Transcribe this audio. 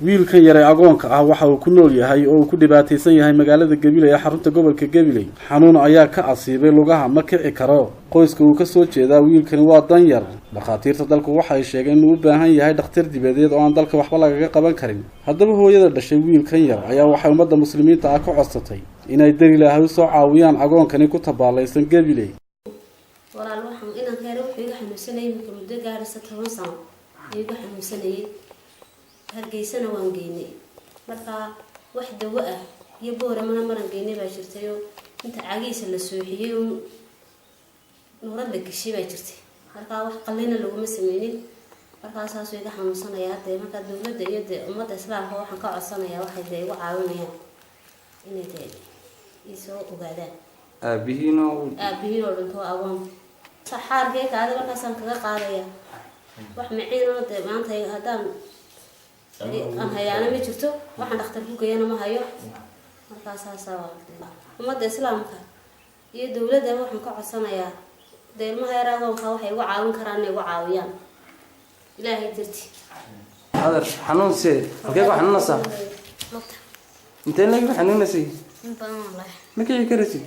wiilkan yare agoonka ah waxa uu ku nool yahay oo uu ku dhibaataysan yahay magaalada Gabiley ee xarunta gobolka Gabiley. Xanuun ayaa ka asiibay lugaha ma kici karo. Qoyska uu ka soo jeedaa wiilkan waa dan yar. Dhakhaatiirta dalku waxay sheegeen inuu u baahan yahay dhakhtar dibadeed oo aan dalka waxba laga qaban karin. Haddaba hooyada dhashay wiilkan yar ayaa waxay ummadda muslimiinta ah ka codsatay inay dar Ilaahay u soo caawiyaan agoonkani ku tabaalaysan Gabiley. walaal waxaan inaan ka yaro iga xanuunsanay muddo gaaraysa 10 sano iga xanuunsanay hargeysana waan geynay marka wax dawo ah iyo boorama maran geynay baa jirtay inta caagaysa la sooxiyay nuurad la gashay baa jirtay marka wax qalina lagu ma sameeyay marka saas iga xanuunsanaya hadda marka dawladda iyo ummadda islaamka waxaan ka codsanayaa waxay igu caawinayaan inay isoo ogaadaan aabihino dhanto awoon saxaarkee kaada markaasaan kaga qaadaya wax maciin oo maanta hadaan aan hayaana ma jirto waxaan dhakhtar ku geeyana ma hayo markaas ummadda islaamka iyo dawladda waxaan ka codsanayaa deelmaha yaraadonka waxay ugu caawin karaan inay ugu caawiyaan ilaahay dirti hadar xanuun see halkee ku xanuunaysaa intee lagu xanuunaysay in badan wallahi ma kii karasi